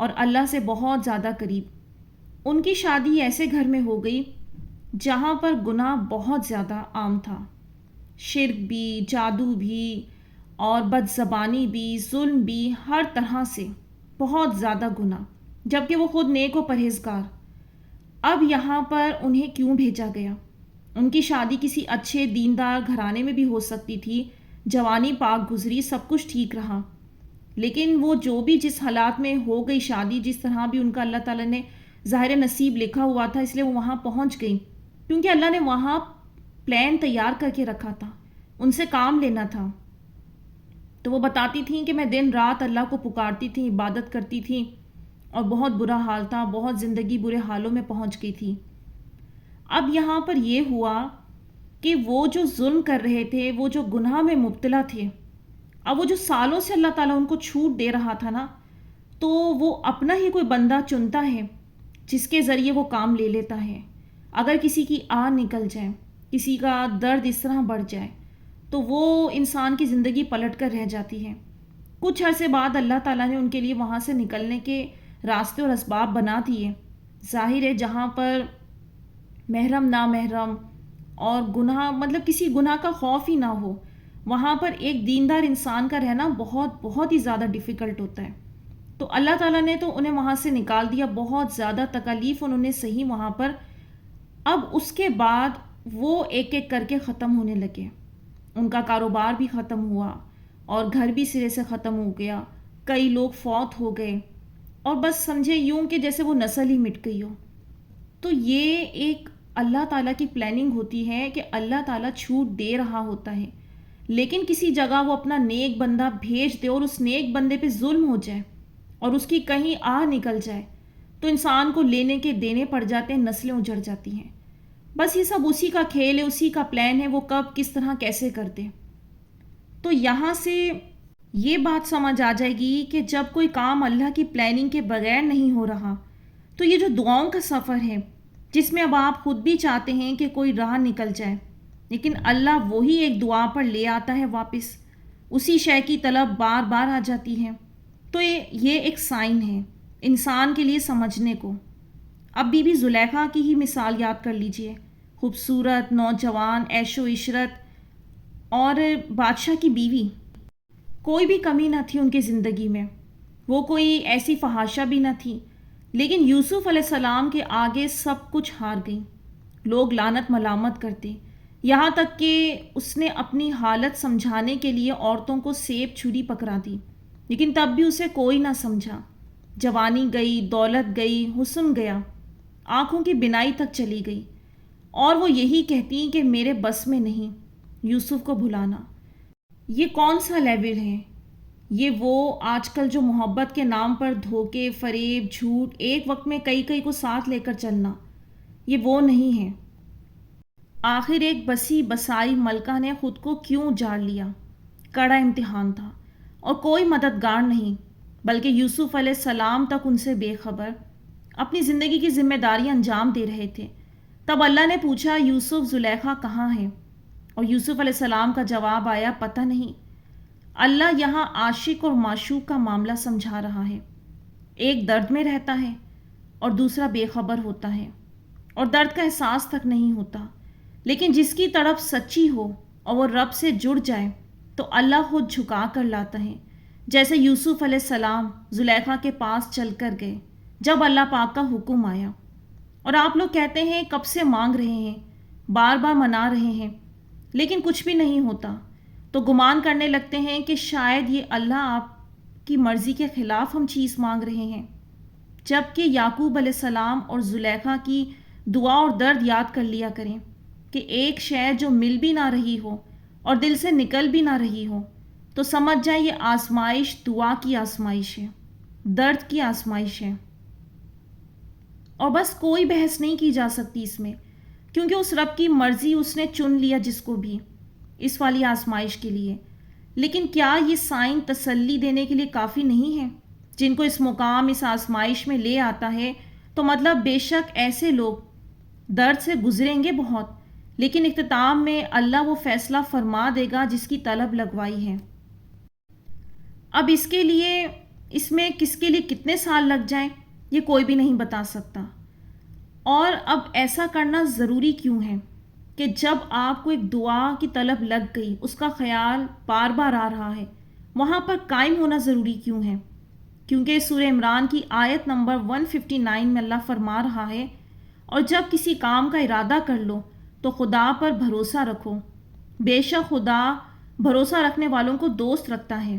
اور اللہ سے بہت زیادہ قریب۔ ان کی شادی ایسے گھر میں ہو گئی جہاں پر گناہ بہت زیادہ عام تھا، شرک بھی، جادو بھی، اور بد زبانی بھی، ظلم بھی، ہر طرح سے بہت زیادہ گناہ، جبکہ وہ خود نیک و پرہیزگار۔ اب یہاں پر انہیں کیوں بھیجا گیا؟ ان کی شادی کسی اچھے دیندار گھرانے میں بھی ہو سکتی تھی، جوانی پاک گزری، سب کچھ ٹھیک رہا، لیکن وہ جو بھی جس حالات میں ہو گئی شادی، جس طرح بھی ان کا اللہ تعالیٰ نے ظاہر نصیب لکھا ہوا تھا، اس لیے وہ وہاں پہنچ گئی، کیونکہ اللہ نے وہاں پلان تیار کر کے رکھا تھا، ان سے کام لینا تھا۔ تو وہ بتاتی تھیں کہ میں دن رات اللہ کو پکارتی تھی، عبادت کرتی تھی، اور بہت برا حال تھا، بہت زندگی برے حالوں میں پہنچ گئی تھی۔ اب یہاں پر یہ ہوا کہ وہ جو ظلم کر رہے تھے، وہ جو گناہ میں مبتلا تھے، اب وہ جو سالوں سے اللہ تعالیٰ ان کو چھوٹ دے رہا تھا نا، تو وہ اپنا ہی کوئی بندہ چنتا ہے جس کے ذریعے وہ کام لے لیتا ہے۔ اگر کسی کی آہ نکل جائے، کسی کا درد اس طرح بڑھ جائے، تو وہ انسان کی زندگی پلٹ کر رہ جاتی ہے۔ کچھ عرصے بعد اللہ تعالیٰ نے ان کے لیے وہاں سے نکلنے کے راستے اور اسباب بنا دیے۔ ظاہر ہے جہاں پر محرم نامحرم اور گناہ، مطلب کسی گناہ کا خوف ہی نہ ہو، وہاں پر ایک دیندار انسان کا رہنا بہت بہت ہی زیادہ ڈیفیکلٹ ہوتا ہے۔ تو اللہ تعالیٰ نے تو انہیں وہاں سے نکال دیا، بہت زیادہ تکالیف انہوں نے سہی وہاں پر۔ اب اس کے بعد وہ ایک ایک کر کے ختم ہونے لگے، ان کا کاروبار بھی ختم ہوا اور گھر بھی سرے سے ختم ہو گیا، کئی لوگ فوت ہو گئے، اور بس سمجھے یوں کہ جیسے وہ نسل ہی مٹ گئی ہو۔ تو یہ ایک اللہ تعالیٰ کی پلاننگ ہوتی ہے کہ اللہ تعالیٰ چھوٹ دے رہا ہوتا ہے، لیکن کسی جگہ وہ اپنا نیک بندہ بھیج دے اور اس نیک بندے پہ ظلم ہو جائے اور اس کی کہیں آہ نکل جائے، تو انسان کو لینے کے دینے پڑ جاتے ہیں، نسلیں اجڑ جاتی ہیں۔ بس یہ سب اسی کا کھیل ہے، اسی کا پلان ہے، وہ کب کس طرح کیسے کرتے۔ تو یہاں سے یہ بات سمجھ آ جائے گی کہ جب کوئی کام اللہ کی پلاننگ کے بغیر نہیں ہو رہا، تو یہ جو دعاؤں کا سفر ہے، جس میں اب آپ خود بھی چاہتے ہیں کہ کوئی راہ نکل جائے، لیکن اللہ وہی ایک دعا پر لے آتا ہے واپس، اسی شے کی طلب بار بار آ جاتی ہے۔ تو یہ ایک سائن ہے انسان کے لیے سمجھنے کو۔ اب بی بی زلیخا کی ہی مثال یاد کر لیجئے، خوبصورت نوجوان، عیش و عشرت، اور بادشاہ کی بیوی، کوئی بھی کمی نہ تھی ان کی زندگی میں، وہ کوئی ایسی فحاشہ بھی نہ تھی، لیکن یوسف علیہ السلام کے آگے سب کچھ ہار گئیں، لوگ لعنت ملامت کرتے، یہاں تک کہ اس نے اپنی حالت سمجھانے کے لیے عورتوں کو سیب چھری پکڑا دی، لیکن تب بھی اسے کوئی نہ سمجھا۔ جوانی گئی، دولت گئی، حسن گیا، آنکھوں کی بینائی تک چلی گئی، اور وہ یہی کہتی کہ میرے بس میں نہیں یوسف کو بھلانا۔ یہ کون سا لیول ہے؟ یہ وہ آج کل جو محبت کے نام پر دھوکے، فریب، جھوٹ، ایک وقت میں کئی کئی کو ساتھ لے کر چلنا، یہ وہ نہیں ہے۔ آخر ایک بسی بسائی ملکہ نے خود کو کیوں اجاڑ لیا؟ کڑا امتحان تھا، اور کوئی مددگار نہیں، بلکہ یوسف علیہ السلام تک ان سے بے خبر اپنی زندگی کی ذمہ داریاں انجام دے رہے تھے۔ تب اللہ نے پوچھا یوسف زلیخا کہاں ہے؟ اور یوسف علیہ السلام کا جواب آیا پتہ نہیں۔ اللہ یہاں عاشق اور معشوق کا معاملہ سمجھا رہا ہے، ایک درد میں رہتا ہے اور دوسرا بے خبر ہوتا ہے اور درد کا احساس تک نہیں ہوتا، لیکن جس کی تڑپ سچی ہو اور وہ رب سے جڑ جائے تو اللہ خود جھکا کر لاتا ہے، جیسے یوسف علیہ السلام زلیخا کے پاس چل کر گئے جب اللہ پاک کا حکم آیا۔ اور آپ لوگ کہتے ہیں کب سے مانگ رہے ہیں، بار بار منا رہے ہیں، لیکن کچھ بھی نہیں ہوتا، تو گمان کرنے لگتے ہیں کہ شاید یہ اللہ آپ کی مرضی کے خلاف ہم چیز مانگ رہے ہیں، جبکہ یعقوب علیہ السلام اور زلیخا کی دعا اور درد یاد کر لیا کریں کہ ایک شے جو مل بھی نہ رہی ہو اور دل سے نکل بھی نہ رہی ہو تو سمجھ جائیں یہ آزمائش دعا کی آزمائش ہے، درد کی آزمائش ہے، اور بس کوئی بحث نہیں کی جا سکتی اس میں، کیونکہ اس رب کی مرضی، اس نے چن لیا جس کو بھی اس والی آزمائش کے لیے۔ لیکن کیا یہ سائن تسلی دینے کے لیے کافی نہیں ہے؟ جن کو اس مقام، اس آزمائش میں لے آتا ہے، تو مطلب بے شک ایسے لوگ درد سے گزریں گے بہت، لیکن اختتام میں اللہ وہ فیصلہ فرما دے گا جس کی طلب لگوائی ہے۔ اب اس کے لیے اس میں کس کے لیے کتنے سال لگ جائیں یہ کوئی بھی نہیں بتا سکتا. اور اب ایسا کرنا ضروری کیوں ہے کہ جب آپ کو ایک دعا کی طلب لگ گئی، اس کا خیال بار بار آ رہا ہے، وہاں پر قائم ہونا ضروری کیوں ہے؟ کیونکہ سورہ عمران کی آیت نمبر 159 میں اللہ فرما رہا ہے، اور جب کسی کام کا ارادہ کر لو تو خدا پر بھروسہ رکھو، بے شک خدا بھروسہ رکھنے والوں کو دوست رکھتا ہے.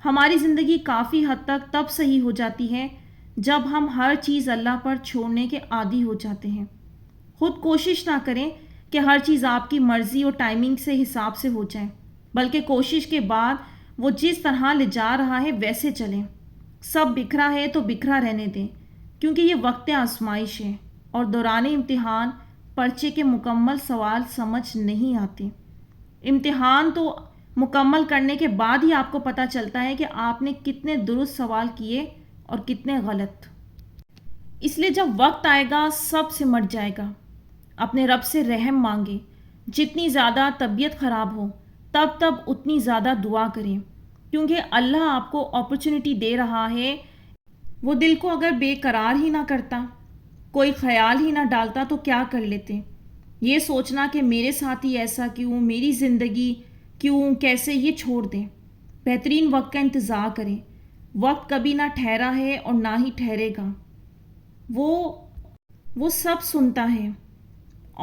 ہماری زندگی کافی حد تک تب صحیح ہو جاتی ہے جب ہم ہر چیز اللہ پر چھوڑنے کے عادی ہو جاتے ہیں. خود کوشش نہ کریں کہ ہر چیز آپ کی مرضی اور ٹائمنگ سے حساب سے ہو جائے، بلکہ کوشش کے بعد وہ جس طرح لے جا رہا ہے ویسے چلیں. سب بکھرا ہے تو بکھرا رہنے دیں، کیونکہ یہ وقت آزمائش ہے اور دوران امتحان پرچے کے مکمل سوال سمجھ نہیں آتے. امتحان تو مکمل کرنے کے بعد ہی آپ کو پتہ چلتا ہے کہ آپ نے کتنے درست سوال کیے اور کتنے غلط. اس لیے جب وقت آئے گا سب سمٹ جائے گا. اپنے رب سے رحم مانگیں. جتنی زیادہ طبیعت خراب ہو تب اتنی زیادہ دعا کریں، کیونکہ اللہ آپ کو اپرچونٹی دے رہا ہے. وہ دل کو اگر بے قرار ہی نہ کرتا، کوئی خیال ہی نہ ڈالتا تو کیا کر لیتے؟ یہ سوچنا کہ میرے ساتھ ہی ایسا کیوں، میری زندگی کیوں، کیسے، یہ چھوڑ دیں. بہترین وقت کا انتظار کریں. وقت کبھی نہ ٹھہرا ہے اور نہ ہی ٹھہرے گا. وہ سب سنتا ہے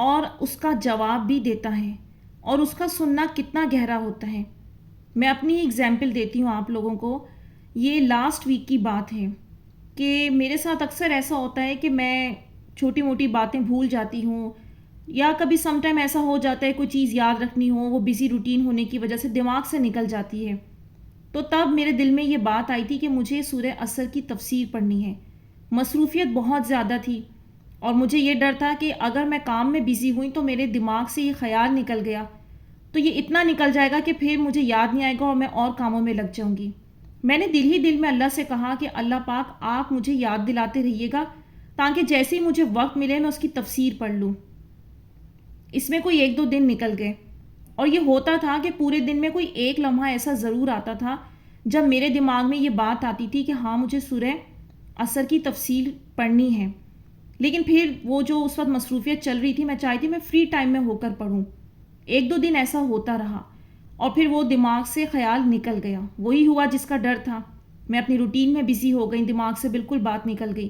اور اس کا جواب بھی دیتا ہے، اور اس کا سننا کتنا گہرا ہوتا ہے. میں اپنی اگزامپل دیتی ہوں آپ لوگوں کو. یہ لاسٹ ویک کی بات ہے کہ میرے ساتھ اکثر ایسا ہوتا ہے کہ میں چھوٹی موٹی باتیں بھول جاتی ہوں، یا کبھی سم ٹائم ایسا ہو جاتا ہے کوئی چیز یاد رکھنی ہو، وہ بزی روٹین ہونے کی وجہ سے دماغ سے نکل جاتی ہے. تو تب میرے دل میں یہ بات آئی تھی کہ مجھے سورہ عصر کی تفسیر پڑھنی ہے. مصروفیت بہت زیادہ تھی اور مجھے یہ ڈر تھا کہ اگر میں کام میں بزی ہوئی تو میرے دماغ سے یہ خیال نکل گیا تو یہ اتنا نکل جائے گا کہ پھر مجھے یاد نہیں آئے گا اور میں اور کاموں میں لگ جاؤں گی. میں نے دل ہی دل میں اللہ سے کہا کہ اللہ پاک آپ مجھے یاد دلاتے رہیے گا تاکہ جیسے ہی مجھے وقت ملے میں اس کی تفسیر پڑھ لوں. اس میں کوئی 1-2 دن نکل گئے، اور یہ ہوتا تھا کہ پورے دن میں کوئی ایک لمحہ ایسا ضرور آتا تھا جب میرے دماغ میں یہ بات آتی تھی کہ ہاں مجھے سورہ عصر کی تفسیر پڑھنی ہے. لیکن پھر وہ جو اس وقت مصروفیت چل رہی تھی، میں چاہتی میں فری ٹائم میں ہو کر پڑھوں. 1-2 دن ایسا ہوتا رہا اور پھر وہ دماغ سے خیال نکل گیا. وہی ہوا جس کا ڈر تھا. میں اپنی روٹین میں بزی ہو گئی، دماغ سے بالکل بات نکل گئی.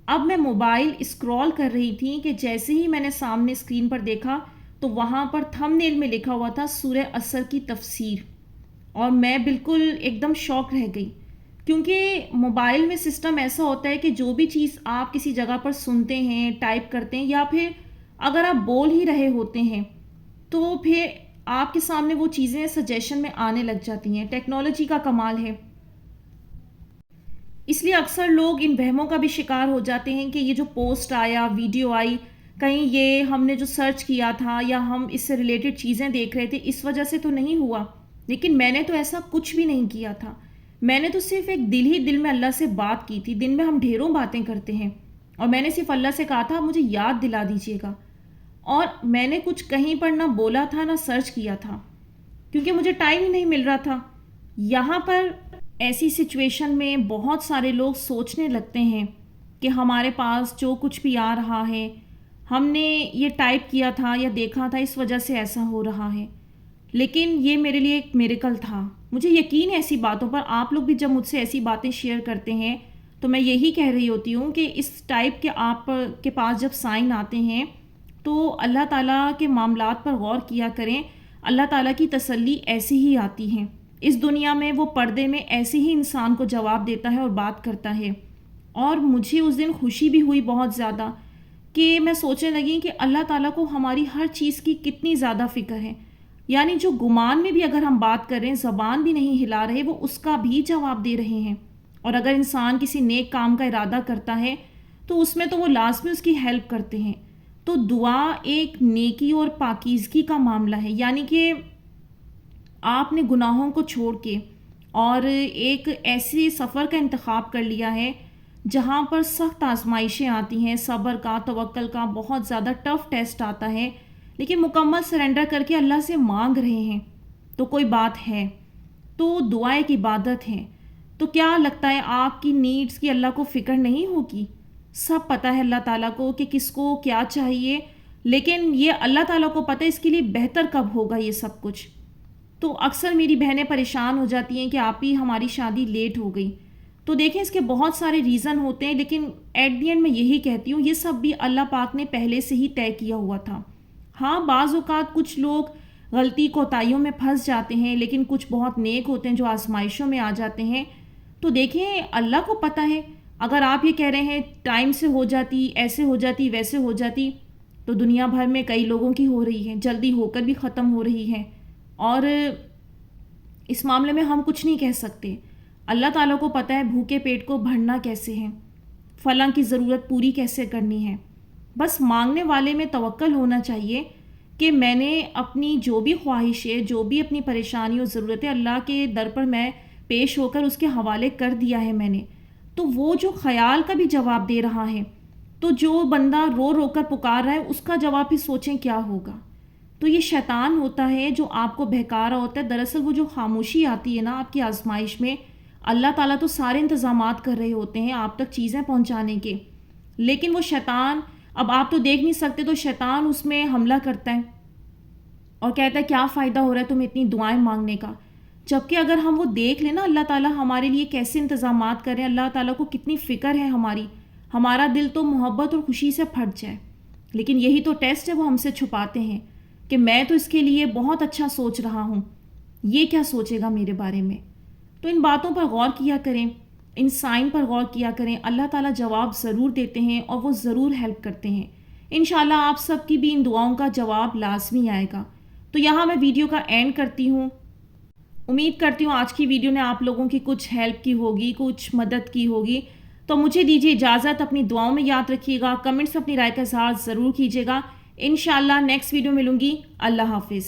اب میں موبائل اسکرول کر رہی تھی کہ جیسے ہی میں نے سامنے اسکرین پر دیکھا تو وہاں پر تھم نیل میں لکھا ہوا تھا سورہ عصر کی تفسیر، اور میں بالکل ایک دم شاک رہ گئی. کیونکہ موبائل میں سسٹم ایسا ہوتا ہے کہ جو بھی چیز آپ کسی جگہ پر سنتے ہیں، ٹائپ کرتے ہیں، یا پھر اگر آپ بول ہی رہے ہوتے ہیں تو پھر آپ کے سامنے وہ چیزیں سجیشن میں آنے لگ جاتی ہیں. ٹیکنالوجی کا کمال ہے. اس لیے اکثر لوگ ان وہموں کا بھی شکار ہو جاتے ہیں کہ یہ جو پوسٹ آیا، ویڈیو آئی، کہیں یہ ہم نے جو سرچ کیا تھا یا ہم اس سے ریلیٹڈ چیزیں دیکھ رہے تھے اس وجہ سے تو نہیں ہوا. لیکن میں نے تو ایسا کچھ بھی نہیں کیا تھا. میں نے تو صرف ایک دل ہی دل میں اللہ سے بات کی تھی. دن میں ہم ڈھیروں باتیں کرتے ہیں، اور میں نے صرف اللہ سے کہا تھا مجھے یاد دلا دیجیے گا. اور میں نے کچھ کہیں پر نہ بولا تھا نہ سرچ کیا تھا، کیونکہ مجھے ٹائم ہی نہیں مل رہا تھا. یہاں پر ایسی سچویشن میں بہت سارے لوگ سوچنے لگتے ہیں کہ ہمارے پاس جو کچھ بھی آ رہا ہے ہم نے یہ ٹائپ کیا تھا یا دیکھا تھا، اس وجہ سے ایسا ہو رہا ہے. لیکن یہ میرے لیے ایک میریکل تھا. مجھے یقین ہے ایسی باتوں پر. آپ لوگ بھی جب مجھ سے ایسی باتیں شیئر کرتے ہیں تو میں یہی کہہ رہی ہوتی ہوں کہ اس ٹائپ کے آپ کے پاس جب سائن آتے ہیں تو اللہ تعالیٰ کے معاملات پر غور کیا کریں. اللہ تعالیٰ کی تسلی ایسی ہی آتی ہیں. اس دنیا میں وہ پردے میں ایسے ہی انسان کو جواب دیتا ہے اور بات کرتا ہے. اور مجھے اس دن خوشی بھی ہوئی بہت زیادہ کہ میں سوچنے لگی کہ اللہ تعالیٰ کو ہماری ہر چیز کی کتنی زیادہ فکر ہے. یعنی جو گمان میں بھی اگر ہم بات کر رہے ہیں، زبان بھی نہیں ہلا رہے، وہ اس کا بھی جواب دے رہے ہیں. اور اگر انسان کسی نیک کام کا ارادہ کرتا ہے تو اس میں تو وہ لازمی اس کی ہیلپ کرتے ہیں. تو دعا ایک نیکی اور پاکیزگی کا معاملہ ہے. یعنی کہ آپ نے گناہوں کو چھوڑ کے اور ایک ایسی سفر کا انتخاب کر لیا ہے جہاں پر سخت آزمائشیں آتی ہیں، صبر کا، توکل کا بہت زیادہ ٹف ٹیسٹ آتا ہے، لیکن مکمل سرنڈر کر کے اللہ سے مانگ رہے ہیں تو کوئی بات ہے. تو دعا ایک عبادت ہے. تو کیا لگتا ہے آپ کی نیڈز کی اللہ کو فکر نہیں ہوگی؟ سب پتہ ہے اللہ تعالیٰ کو کہ کس کو کیا چاہیے، لیکن یہ اللہ تعالیٰ کو پتہ ہے اس کے لیے بہتر کب ہوگا یہ سب کچھ۔ تو اکثر میری بہنیں پریشان ہو جاتی ہیں کہ آپ ہی ہماری شادی لیٹ ہو گئی۔ تو دیکھیں اس کے بہت سارے ریزن ہوتے ہیں، لیکن ایٹ دی اینڈ میں یہی کہتی ہوں یہ سب بھی اللہ پاک نے پہلے سے ہی طے کیا ہوا تھا۔ ہاں بعض اوقات کچھ لوگ غلطی کوتاہیوں میں پھنس جاتے ہیں، لیکن کچھ بہت نیک ہوتے ہیں جو آزمائشوں میں آ جاتے ہیں۔ تو دیکھیں اللہ کو پتہ ہے، اگر آپ یہ کہہ رہے ہیں ٹائم سے ہو جاتی، ایسے ہو جاتی، ویسے ہو جاتی، تو دنیا بھر میں کئی لوگوں کی ہو رہی ہے، جلدی ہو کر بھی ختم ہو رہی ہے، اور اس معاملے میں ہم کچھ نہیں کہہ سکتے۔ اللہ تعالیٰ کو پتہ ہے بھوکے پیٹ کو بھرنا کیسے ہے، فلاں کی ضرورت پوری کیسے کرنی ہے۔ بس مانگنے والے میں توکل ہونا چاہیے کہ میں نے اپنی جو بھی خواہش ہے، جو بھی اپنی پریشانی اور ضرورت ہے اللہ کے در پر میں پیش ہو کر اس کے حوالے کر دیا ہے میں نے، تو وہ جو خیال کا بھی جواب دے رہا ہے، تو جو بندہ رو رو کر پکار رہا ہے اس کا جواب بھی سوچیں کیا ہوگا۔ تو یہ شیطان ہوتا ہے جو آپ کو بہکا رہا ہوتا ہے۔ دراصل وہ جو خاموشی آتی ہے نا آپ کی آزمائش میں، اللہ تعالیٰ تو سارے انتظامات کر رہے ہوتے ہیں آپ تک چیزیں پہنچانے کے، لیکن وہ شیطان، اب آپ تو دیکھ نہیں سکتے، تو شیطان اس میں حملہ کرتا ہے اور کہتا ہے کیا فائدہ ہو رہا ہے تمہیں اتنی دعائیں مانگنے کا، جبکہ اگر ہم وہ دیکھ لیں نا اللہ تعالیٰ ہمارے لیے کیسے انتظامات کر رہے ہیں، اللہ تعالیٰ کو کتنی فکر ہے ہماری، ہمارا دل تو محبت اور خوشی سے پھٹ جائے۔ لیکن یہی تو ٹیسٹ ہے وہ ہم سے چھپاتے ہیں کہ میں تو اس کے لیے بہت اچھا سوچ رہا ہوں، یہ کیا سوچے گا میرے بارے میں۔ تو ان باتوں پر غور کیا کریں، ان سائن پر غور کیا کریں، اللہ تعالیٰ جواب ضرور دیتے ہیں اور وہ ضرور ہیلپ کرتے ہیں۔ انشاءاللہ آپ سب کی بھی ان دعاؤں کا جواب لازمی آئے گا۔ تو یہاں میں ویڈیو کا اینڈ کرتی ہوں۔ امید کرتی ہوں آج کی ویڈیو نے آپ لوگوں کی کچھ ہیلپ کی ہوگی، کچھ مدد کی ہوگی۔ تو مجھے دیجیے اجازت، اپنی دعاؤں میں یاد رکھیے گا، کمنٹس اپنی رائے کا اظہار ضرور کیجیے گا۔ انشاءاللہ نیکسٹ ویڈیو ملوں گی۔ اللہ حافظ۔